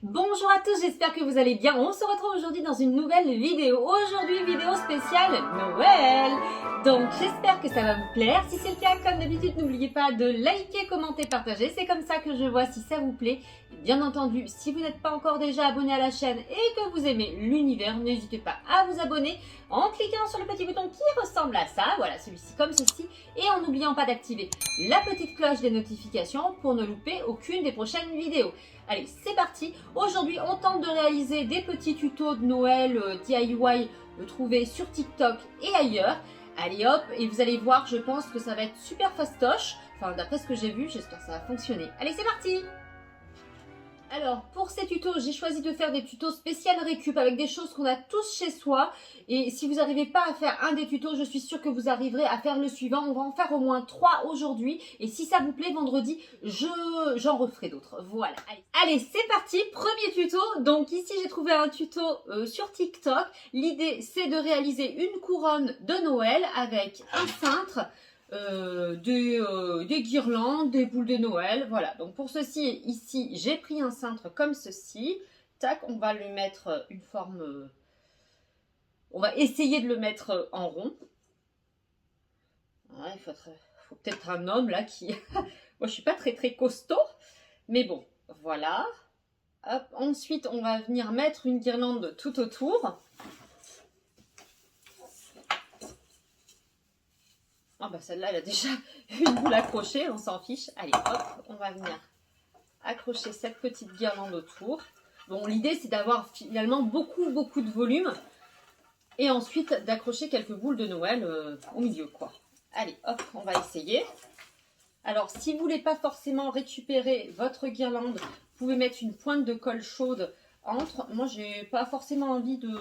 Bonjour à tous, j'espère que vous allez bien. On se retrouve aujourd'hui dans une nouvelle vidéo. Aujourd'hui, vidéo spéciale Noël. Donc, j'espère que ça va vous plaire. Si c'est le cas, comme d'habitude, n'oubliez pas de liker, commenter, partager. C'est comme ça que je vois si ça vous plaît. Et bien entendu, si vous n'êtes pas encore déjà abonné à la chaîne et que vous aimez l'univers, n'hésitez pas à vous abonner en cliquant sur le petit bouton qui ressemble à ça. Voilà, celui-ci comme ceci. Et en n'oubliant pas d'activer la petite cloche des notifications pour ne louper aucune des prochaines vidéos. Allez, c'est parti. Aujourd'hui, on tente de réaliser des petits tutos de Noël DIY trouvés sur TikTok et ailleurs. Allez hop, et vous allez voir, je pense que ça va être super fastoche. Enfin, d'après ce que j'ai vu, j'espère que ça va fonctionner. Allez, c'est parti! Alors, pour ces tutos, j'ai choisi de faire des tutos spécial récup avec des choses qu'on a tous chez soi. Et si vous n'arrivez pas à faire un des tutos, je suis sûre que vous arriverez à faire le suivant. On va en faire au moins 3 aujourd'hui. Et si ça vous plaît, vendredi, j'en referai d'autres. Voilà. Allez, c'est parti. Premier tuto. Donc ici, j'ai trouvé un tuto sur TikTok. L'idée, c'est de réaliser une couronne de Noël avec un cintre. Des guirlandes, des boules de Noël, voilà. Donc pour ceci, ici, j'ai pris un cintre comme ceci. Tac, on va lui mettre une forme... on va essayer de le mettre en rond. Ouais, il faut peut-être un homme là qui... Moi, je suis pas très costaud, mais bon, voilà. Hop. Ensuite, on va venir mettre une guirlande tout autour. Ah bah celle-là, elle a déjà une boule accrochée, on s'en fiche. Allez, hop, on va venir accrocher cette petite guirlande autour. Bon, l'idée, c'est d'avoir finalement beaucoup de volume. Et ensuite, d'accrocher quelques boules de Noël au milieu, quoi. Allez, hop, on va essayer. Alors, si vous ne voulez pas forcément récupérer votre guirlande, vous pouvez mettre une pointe de colle chaude entre. Moi, j'ai pas forcément envie de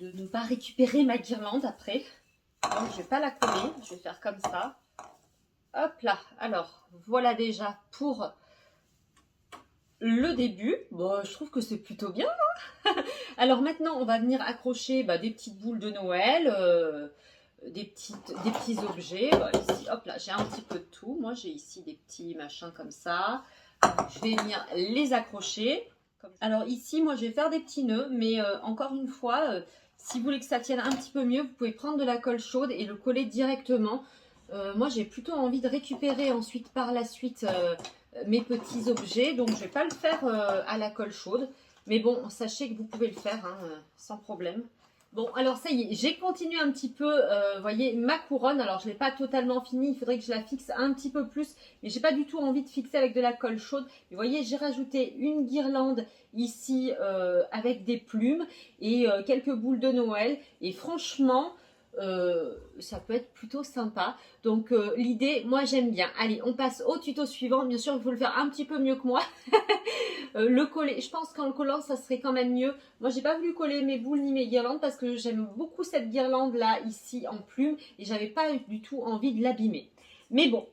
ne pas récupérer ma guirlande après. Donc, je vais pas la coller, je vais faire comme ça. Hop là, alors, voilà déjà pour le début. Bon, je trouve que c'est plutôt bien. Hein. Alors maintenant, on va venir accrocher des petites boules de Noël, des petits objets. Ici, hop là, j'ai un petit peu de tout. Moi, j'ai ici des petits machins comme ça. Je vais venir les accrocher. Alors ici, moi, je vais faire des petits nœuds, mais encore une fois... si vous voulez que ça tienne un petit peu mieux, vous pouvez prendre de la colle chaude et le coller directement. Moi, j'ai plutôt envie de récupérer ensuite par la suite mes petits objets. Donc, je ne vais pas le faire à la colle chaude. Mais bon, sachez que vous pouvez le faire hein, sans problème. Bon, alors ça y est, j'ai continué un petit peu, vous voyez, ma couronne. Alors, je ne l'ai pas totalement finie, il faudrait que je la fixe un petit peu plus. Mais j'ai pas du tout envie de fixer avec de la colle chaude. Mais vous voyez, j'ai rajouté une guirlande ici avec des plumes et quelques boules de Noël. Et franchement, ça peut être plutôt sympa. Donc, l'idée, moi, j'aime bien. Allez, on passe au tuto suivant. Bien sûr, il faut le faire un petit peu mieux que moi. Le coller, je pense qu'en le collant, ça serait quand même mieux. Moi, j'ai pas voulu coller mes boules ni mes guirlandes parce que j'aime beaucoup cette guirlande là, ici, en plume. Et j'avais pas du tout envie de l'abîmer. Mais bon,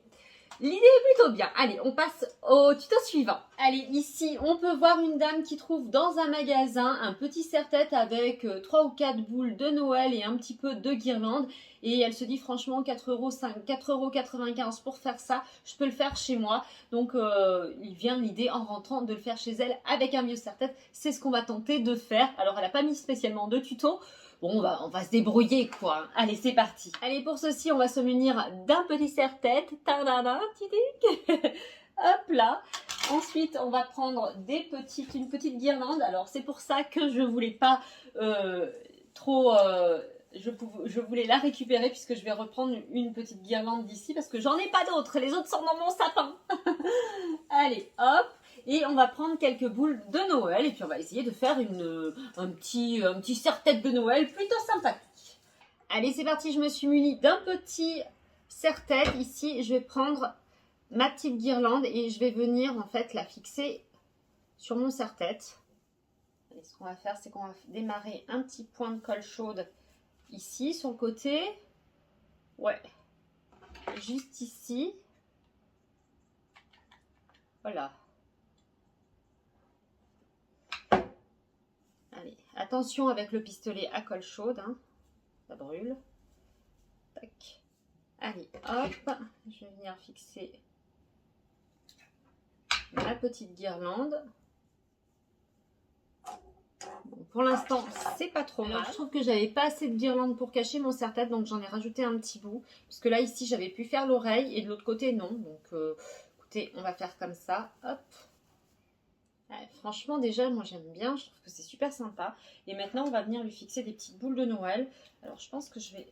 l'idée est plutôt bien. Allez, on passe au tuto suivant. Allez, ici, on peut voir une dame qui trouve dans un magasin un petit serre-tête avec 3 ou 4 boules de Noël et un petit peu de guirlande. Et elle se dit franchement 4,95 € pour faire ça, je peux le faire chez moi. Donc, il vient l'idée en rentrant de le faire chez elle avec un vieux serre-tête. C'est ce qu'on va tenter de faire. Alors, elle n'a pas mis spécialement de tuto. Bon, on va se débrouiller, quoi. Allez, c'est parti. Allez, pour ceci, on va se munir d'un petit serre-tête. Tadadam, hop là. Ensuite, on va prendre une petite guirlande. Alors, c'est pour ça que je voulais pas je voulais la récupérer puisque je vais reprendre une petite guirlande d'ici parce que j'en ai pas d'autres. Les autres sont dans mon sapin. Allez, hop. Et on va prendre quelques boules de Noël et puis on va essayer de faire un petit serre-tête de Noël plutôt sympathique. Allez, c'est parti, je me suis munie d'un petit serre-tête. Ici, je vais prendre ma petite guirlande et je vais venir en fait la fixer sur mon serre-tête. Ce qu'on va faire, c'est qu'on va démarrer un petit point de colle chaude ici, sur le côté. Ouais, juste ici. Voilà. Allez, attention avec le pistolet à colle chaude, hein. Ça brûle. Tac. Allez, hop, je vais venir fixer ma petite guirlande. pour l'instant, c'est pas trop mal. Je trouve que j'avais pas assez de guirlande pour cacher mon serre-tête, donc j'en ai rajouté un petit bout. Parce que là, ici, j'avais pu faire l'oreille et de l'autre côté, non. Donc, écoutez, on va faire comme ça. Hop. Ouais, franchement, déjà, moi, j'aime bien. Je trouve que c'est super sympa. Et maintenant, on va venir lui fixer des petites boules de Noël. Alors, je pense que je vais...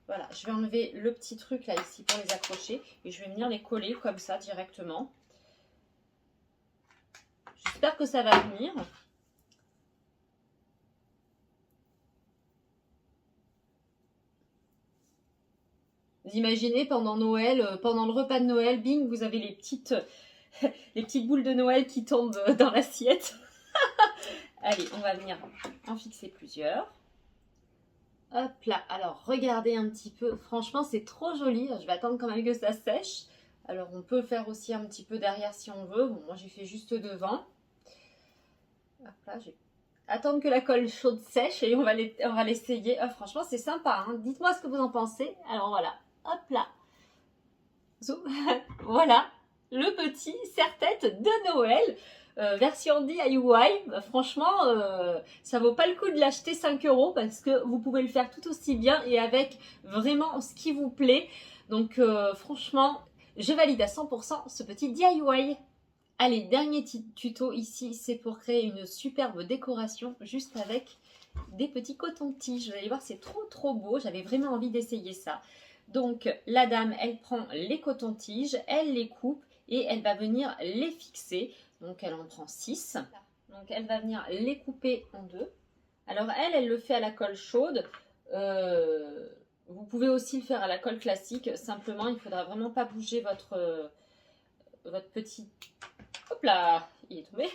Voilà, je vais enlever le petit truc là, ici, pour les accrocher. Et je vais venir les coller comme ça, directement. J'espère que ça va venir. Vous imaginez pendant Noël, pendant le repas de Noël, bing, vous avez les petites boules de Noël qui tombent dans l'assiette. Allez, on va venir en fixer plusieurs. Hop là, alors regardez un petit peu, franchement c'est trop joli, je vais attendre quand même que ça sèche. Alors on peut faire aussi un petit peu derrière si on veut, bon moi j'ai fait juste devant. Hop là, je vais attendre que la colle chaude sèche et on va l'essayer. Oh, franchement c'est sympa, hein. Dites-moi ce que vous en pensez. Alors voilà, hop là. Voilà, le petit serre-tête de Noël. Version DIY, franchement, ça vaut pas le coup de l'acheter 5 € parce que vous pouvez le faire tout aussi bien et avec vraiment ce qui vous plaît. Donc, franchement, je valide à 100% ce petit DIY. Allez, dernier tuto ici, c'est pour créer une superbe décoration juste avec des petits cotons-tiges. Vous allez voir, c'est trop beau. J'avais vraiment envie d'essayer ça. Donc, la dame, elle prend les cotons-tiges, elle les coupe et elle va venir les fixer. Donc, elle en prend 6. Donc, elle va venir les couper en deux. Alors, elle le fait à la colle chaude. Vous pouvez aussi le faire à la colle classique. Simplement, il ne faudra vraiment pas bouger votre petit... Hop là, il est tombé.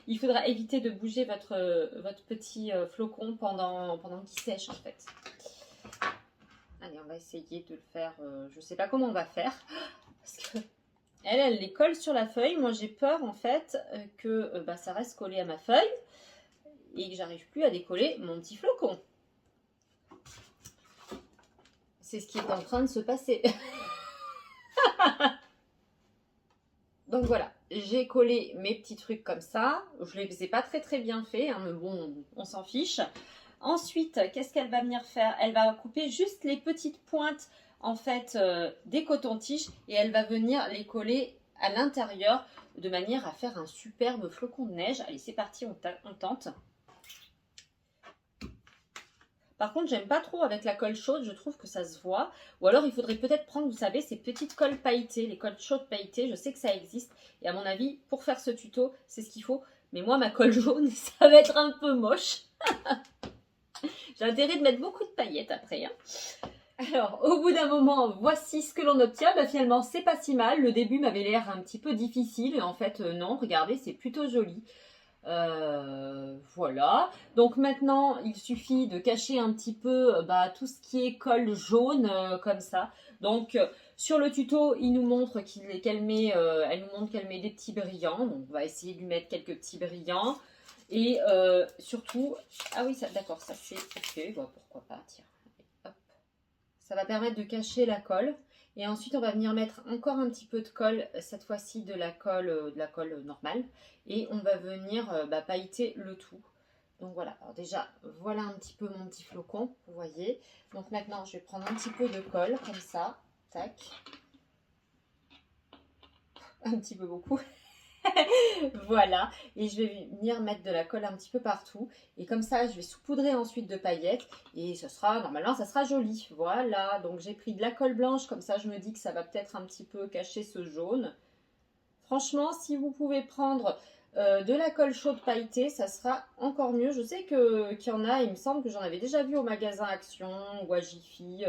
Il faudra éviter de bouger votre petit flocon pendant qu'il sèche, en fait. Allez, on va essayer de le faire. Je ne sais pas comment on va faire. Parce que... Elle les colle sur la feuille. Moi, j'ai peur, en fait, que ça reste collé à ma feuille et que j'arrive plus à décoller mon petit flocon. C'est ce qui est en train de se passer. Donc voilà, j'ai collé mes petits trucs comme ça. Je ne les ai pas très bien faits, hein, mais bon, on s'en fiche. Ensuite, qu'est-ce qu'elle va venir faire? Elle va couper juste les petites pointes en fait des cotons-tiges et elle va venir les coller à l'intérieur de manière à faire un superbe flocon de neige. Allez, c'est parti, on tente. Par contre, j'aime pas trop avec la colle chaude, je trouve que ça se voit. Ou alors, il faudrait peut-être prendre, vous savez, ces petites colles pailletées, les colles chaudes pailletées. Je sais que ça existe. Et à mon avis, pour faire ce tuto, c'est ce qu'il faut. Mais moi, ma colle jaune, ça va être un peu moche. J'ai intérêt de mettre beaucoup de paillettes après. Hein. Alors, au bout d'un moment, voici ce que l'on obtient. Bah, finalement, c'est pas si mal. Le début m'avait l'air un petit peu difficile. Et en fait, non, regardez, c'est plutôt joli. Voilà. Donc maintenant, il suffit de cacher un petit peu tout ce qui est colle jaune, comme ça. Donc, sur le tuto, il nous montre qu'elle met des petits brillants. Donc, on va essayer de lui mettre quelques petits brillants. Et surtout, ah oui, d'accord, ça c'est ok, bon, pourquoi pas, tiens. Hop. Ça va permettre de cacher la colle. Et ensuite, on va venir mettre encore un petit peu de colle, cette fois-ci de la colle normale. Et on va venir pailleter le tout. Donc voilà, alors déjà, voilà un petit peu mon petit flocon, vous voyez. Donc maintenant, je vais prendre un petit peu de colle, comme ça. Tac. Un petit peu beaucoup. Voilà, et je vais venir mettre de la colle un petit peu partout et comme ça je vais saupoudrer ensuite de paillettes et normalement ça sera joli. Voilà, donc j'ai pris de la colle blanche, comme ça je me dis que ça va peut-être un petit peu cacher ce jaune. Franchement, si vous pouvez prendre de la colle chaude pailletée, ça sera encore mieux. Je sais qu'il y en a, il me semble que j'en avais déjà vu au magasin Action ou à Jiffy.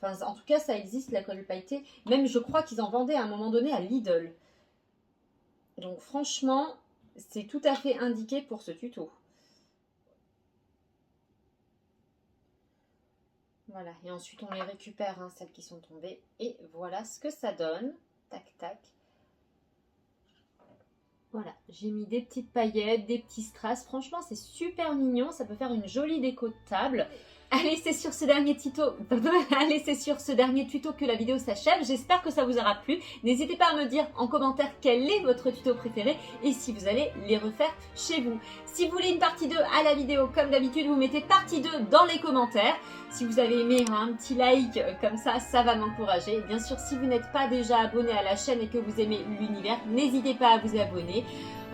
Enfin, en tout cas ça existe, la colle pailletée. Même je crois qu'ils en vendaient à un moment donné à Lidl. Donc franchement, c'est tout à fait indiqué pour ce tuto. Voilà, et ensuite on les récupère, hein, celles qui sont tombées. Et voilà ce que ça donne. Tac, tac. Voilà, j'ai mis des petites paillettes, des petits strass. Franchement, c'est super mignon. Ça peut faire une jolie déco de table. Allez, c'est sur ce dernier tuto. Allez, c'est sur ce dernier tuto que la vidéo s'achève. J'espère que ça vous aura plu. N'hésitez pas à me dire en commentaire quel est votre tuto préféré et si vous allez les refaire chez vous. Si vous voulez une partie 2 à la vidéo, comme d'habitude, vous mettez partie 2 dans les commentaires. Si vous avez aimé, un petit like comme ça va m'encourager. Bien sûr, si vous n'êtes pas déjà abonné à la chaîne et que vous aimez l'univers, n'hésitez pas à vous abonner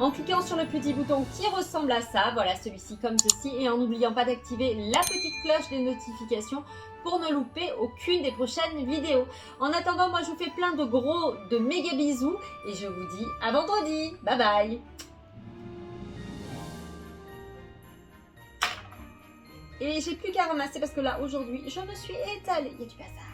en cliquant sur le petit bouton qui ressemble à ça, voilà, celui-ci comme ceci, et en n'oubliant pas d'activer la petite cloche des notifications pour ne louper aucune des prochaines vidéos. En attendant, moi je vous fais plein de méga bisous et je vous dis à vendredi. Bye bye. Et j'ai plus qu'à ramasser parce que là aujourd'hui je me suis étalée. Il y a du bazar.